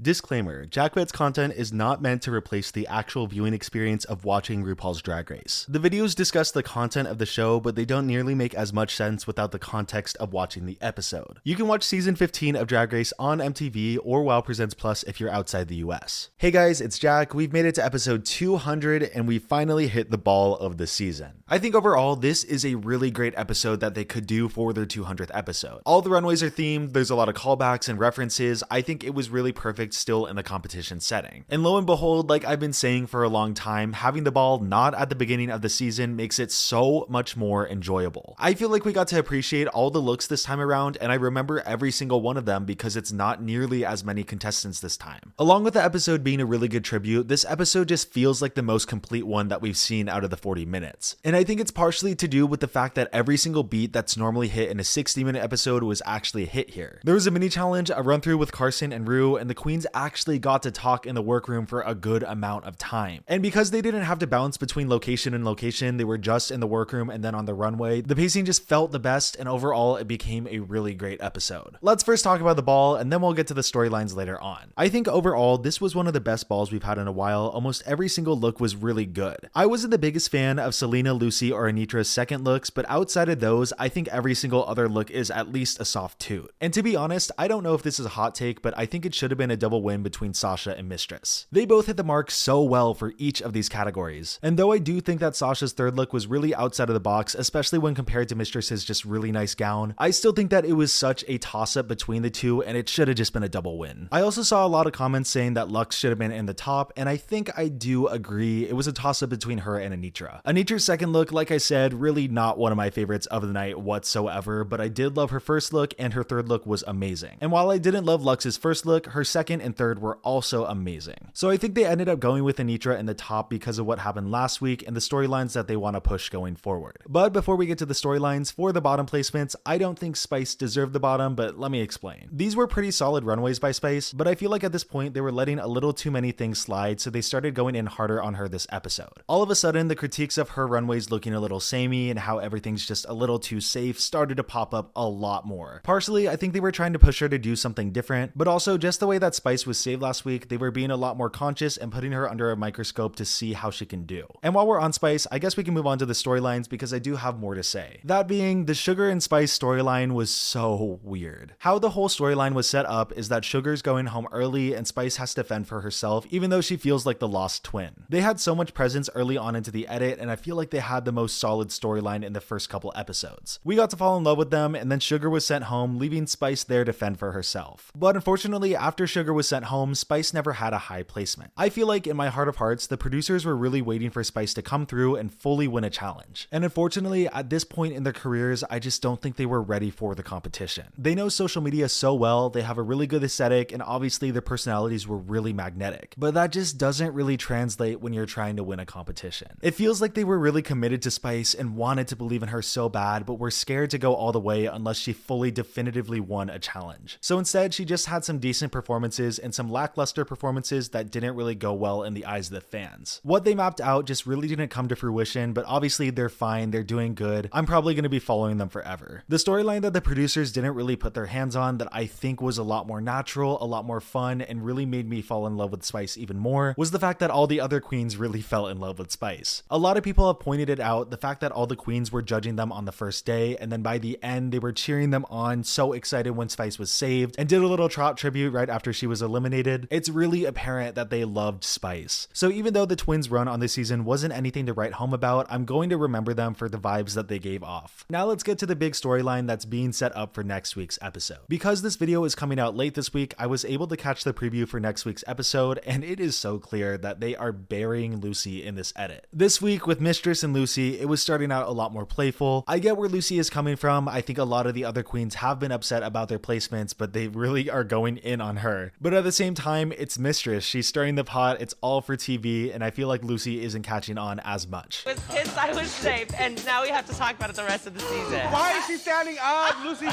Disclaimer, JackFed's content is not meant to replace the actual viewing experience of watching RuPaul's Drag Race. The videos discuss the content of the show, but they don't nearly make as much sense without the context of watching the episode. You can watch season 15 of Drag Race on MTV or WoW Presents Plus if you're outside the US. Hey guys, it's Jack. We've made it to episode 200 and we finally hit the ball of the season. I think overall this is a really great episode that they could do for their 200th episode. All the runways are themed, there's a lot of callbacks and references. I think it was really perfect still in the competition setting. And lo and behold, like I've been saying for a long time, having the ball not at the beginning of the season makes it so much more enjoyable. I feel like we got to appreciate all the looks this time around, and I remember every single one of them because it's not nearly as many contestants this time. Along with the episode being a really good tribute, this episode just feels like the most complete one that we've seen out of the 40 minutes. And I think it's partially to do with the fact that every single beat that's normally hit in a 60-minute episode was actually hit here. There was a mini challenge, a run through with Carson and Rue, and the queens actually got to talk in the workroom for a good amount of time. And because they didn't have to bounce between location and location, they were just in the workroom and then on the runway, the pacing just felt the best, and overall it became a really great episode. Let's first talk about the ball and then we'll get to the storylines later on. I think overall this was one of the best balls we've had in a while. Almost every single look was really good. I wasn't the biggest fan of Selena, Lucy, or Anitra's second looks, but outside of those, I think every single other look is at least a soft toot. And to be honest, I don't know if this is a hot take, but I think it should have been a double win between Sasha and Mistress. They both hit the mark so well for each of these categories. And though I do think that Sasha's third look was really outside of the box, especially when compared to Mistress's just really nice gown, I still think that it was such a toss-up between the two and it should have just been a double win. I also saw a lot of comments saying that Lux should have been in the top, and I think I do agree. It was a toss-up between her and Anitra. Anitra's second look, like I said, really not one of my favorites of the night whatsoever, but I did love her first look and her third look was amazing. And while I didn't love Lux's first look, her second and third were also amazing. So I think they ended up going with Anitra in the top because of what happened last week and the storylines that they want to push going forward. But before we get to the storylines, for the bottom placements, I don't think Spice deserved the bottom, but let me explain. These were pretty solid runways by Spice, but I feel like at this point they were letting a little too many things slide, so they started going in harder on her this episode. All of a sudden, the critiques of her runways looking a little samey and how everything's just a little too safe started to pop up a lot more. Partially, I think they were trying to push her to do something different, but also just the way that Spice was saved last week, they were being a lot more conscious and putting her under a microscope to see how she can do. And while we're on Spice, I guess we can move on to the storylines because I do have more to say. That being, the Sugar and Spice storyline was so weird. How the whole storyline was set up is that Sugar's going home early and Spice has to fend for herself, even though she feels like the lost twin. They had so much presence early on into the edit, and I feel like they had the most solid storyline in the first couple episodes. We got to fall in love with them, and then Sugar was sent home, leaving Spice there to fend for herself. But unfortunately, after Sugar was sent home, Spice never had a high placement. I feel like in my heart of hearts, the producers were really waiting for Spice to come through and fully win a challenge. And unfortunately, at this point in their careers, I just don't think they were ready for the competition. They know social media so well, they have a really good aesthetic, and obviously their personalities were really magnetic. But that just doesn't really translate when you're trying to win a competition. It feels like they were really committed to Spice and wanted to believe in her so bad, but were scared to go all the way unless she fully definitively won a challenge. So instead, she just had some decent performances and some lackluster performances that didn't really go well in the eyes of the fans. What they mapped out just really didn't come to fruition, but obviously they're fine, they're doing good. I'm probably going to be following them forever. The storyline that the producers didn't really put their hands on that I think was a lot more natural, a lot more fun, and really made me fall in love with Spice even more was the fact that all the other queens really fell in love with Spice. A lot of people have pointed it out, the fact that all the queens were judging them on the first day, and then by the end they were cheering them on, so excited when Spice was saved, and did a little Trot tribute right after she was eliminated. It's really apparent that they loved Spice. So even though the twins' run on this season wasn't anything to write home about, I'm going to remember them for the vibes that they gave off. Now let's get to the big storyline that's being set up for next week's episode. Because this video is coming out late this week, I was able to catch the preview for next week's episode, and it is so clear that they are burying Lucy in this edit. This week with Mistress and Lucy, it was starting out a lot more playful. I get where Lucy is coming from. I think a lot of the other queens have been upset about their placements, but they really are going in on her. But at the same time, it's Mistress. She's stirring the pot. It's all for TV, and I feel like Lucy isn't catching on as much. With kids, I was safe, and now we have to talk about it the rest of the season. Why is she standing up, Lucy?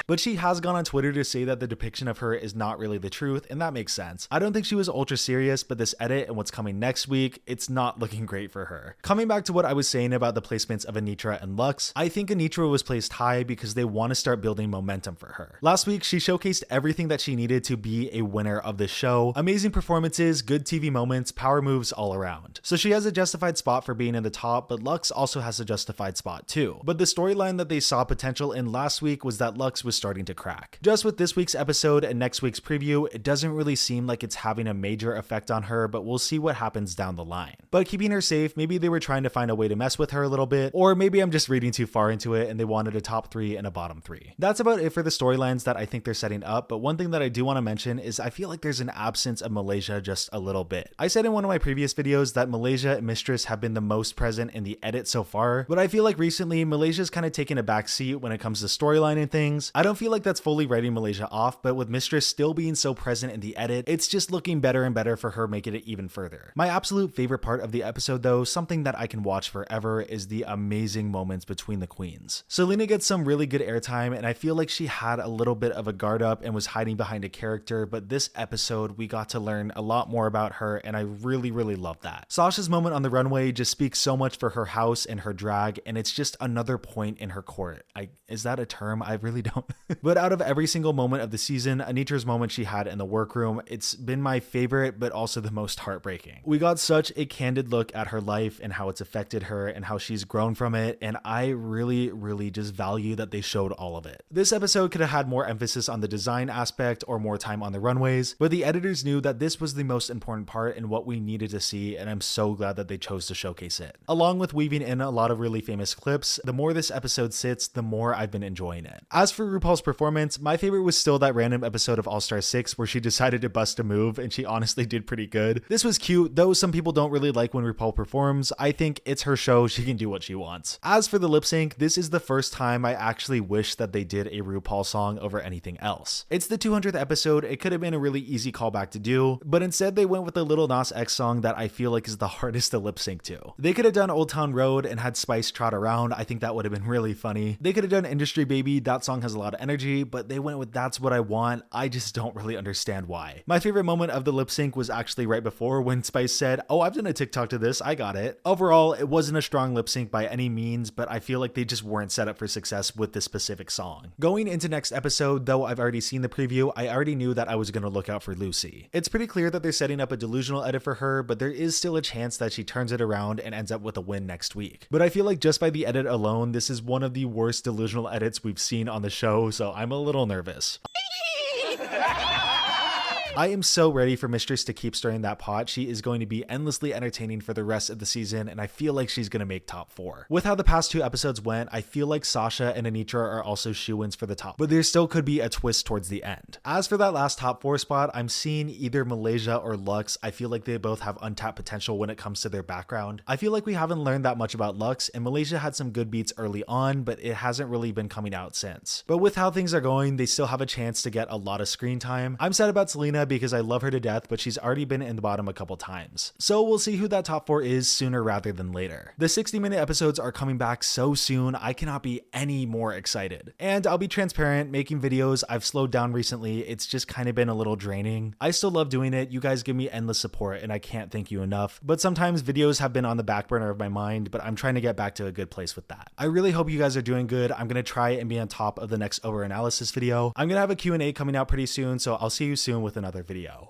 But she has gone on Twitter to say that the depiction of her is not really the truth, and that makes sense. I don't think she was ultra serious, but this edit and what's coming next week, it's not looking great for her. Coming back to what I was saying about the placements of Anitra and Lux, I think Anitra was placed high because they want to start building momentum for her. Last week, she showcased every everything that she needed to be a winner of the show. Amazing performances, good TV moments, power moves all around. So she has a justified spot for being in the top, but Lux also has a justified spot too. But the storyline that they saw potential in last week was that Lux was starting to crack. Just with this week's episode and next week's preview, it doesn't really seem like it's having a major effect on her, but we'll see what happens down the line. But keeping her safe, maybe they were trying to find a way to mess with her a little bit, or maybe I'm just reading too far into it and they wanted a top 3 and a bottom 3. That's about it for the storylines that I think they're setting up, but one thing that I do want to mention is I feel like there's an absence of Malaysia just a little bit. I said in one of my previous videos that Malaysia and Mistress have been the most present in the edit so far, but I feel like recently Malaysia's kind of taken a back seat when it comes to storyline and things. I don't feel like that's fully writing Malaysia off, but with Mistress still being so present in the edit, it's just looking better and better for her, making it even further. My absolute favorite part of the episode though, something that I can watch forever, is the amazing moments between the queens. Selena gets some really good airtime and I feel like she had a little bit of a guard up and was hiding behind a character, but this episode we got to learn a lot more about her and I really love that. Sasha's moment on the runway just speaks so much for her house and her drag, and it's just another point in her court. Is that a term? I really don't. But out of every single moment of the season, Anitra's moment she had in the workroom, it's been my favorite but also the most heartbreaking. We got such a candid look at her life and how it's affected her and how she's grown from it, and I really just value that they showed all of it. This episode could have had more emphasis on the design aspect or more time on the runways, but the editors knew that this was the most important part and what we needed to see, and I'm so glad that they chose to showcase it. Along with weaving in a lot of really famous clips, the more this episode sits, the more I've been enjoying it. As for RuPaul's performance, my favorite was still that random episode of All-Star 6 where she decided to bust a move, and she honestly did pretty good. This was cute, though some people don't really like when RuPaul performs. I think it's her show, she can do what she wants. As for the lip sync, this is the first time I actually wish that they did a RuPaul song over anything else. It's the 200th episode, it could have been a really easy callback to do, but instead they went with the Lil Nas X song that I feel like is the hardest to lip sync to. They could have done Old Town Road and had Spice trot around, I think that would have been really funny. They could have done Industry Baby, that song has a lot of energy, but they went with That's What I Want. I just don't really understand why. My favorite moment of the lip sync was actually right before when Spice said, "Oh, I've done a TikTok to this, I got it." Overall, it wasn't a strong lip sync by any means, but I feel like they just weren't set up for success with this specific song. Going into next episode, though I've already seen the preview, I already knew that I was going to look out for Lucy. It's pretty clear that they're setting up a delusional edit for her, but there is still a chance that she turns it around and ends up with a win next week. But I feel like just by the edit alone, this is one of the worst delusional edits we've seen on the show, so I'm a little nervous. I am so ready for Mistress to keep stirring that pot. She is going to be endlessly entertaining for the rest of the season, and I feel like she's going to make top 4. With how the past 2 episodes went, I feel like Sasha and Anitra are also shoo-ins for the top, but there still could be a twist towards the end. As for that last top 4 spot, I'm seeing either Malaysia or Lux. I feel like they both have untapped potential when it comes to their background. I feel like we haven't learned that much about Lux, and Malaysia had some good beats early on, but it hasn't really been coming out since. But with how things are going, they still have a chance to get a lot of screen time. I'm sad about Selena because I love her to death, but she's already been in the bottom a couple times. So we'll see who that top 4 is sooner rather than later. The 60-minute episodes are coming back so soon, I cannot be any more excited. And I'll be transparent, making videos, I've slowed down recently, it's just kind of been a little draining. I still love doing it, you guys give me endless support and I can't thank you enough, but sometimes videos have been on the back burner of my mind, but I'm trying to get back to a good place with that. I really hope you guys are doing good. I'm gonna try and be on top of the next overanalysis video. I'm gonna have a Q&A coming out pretty soon, so I'll see you soon with another video.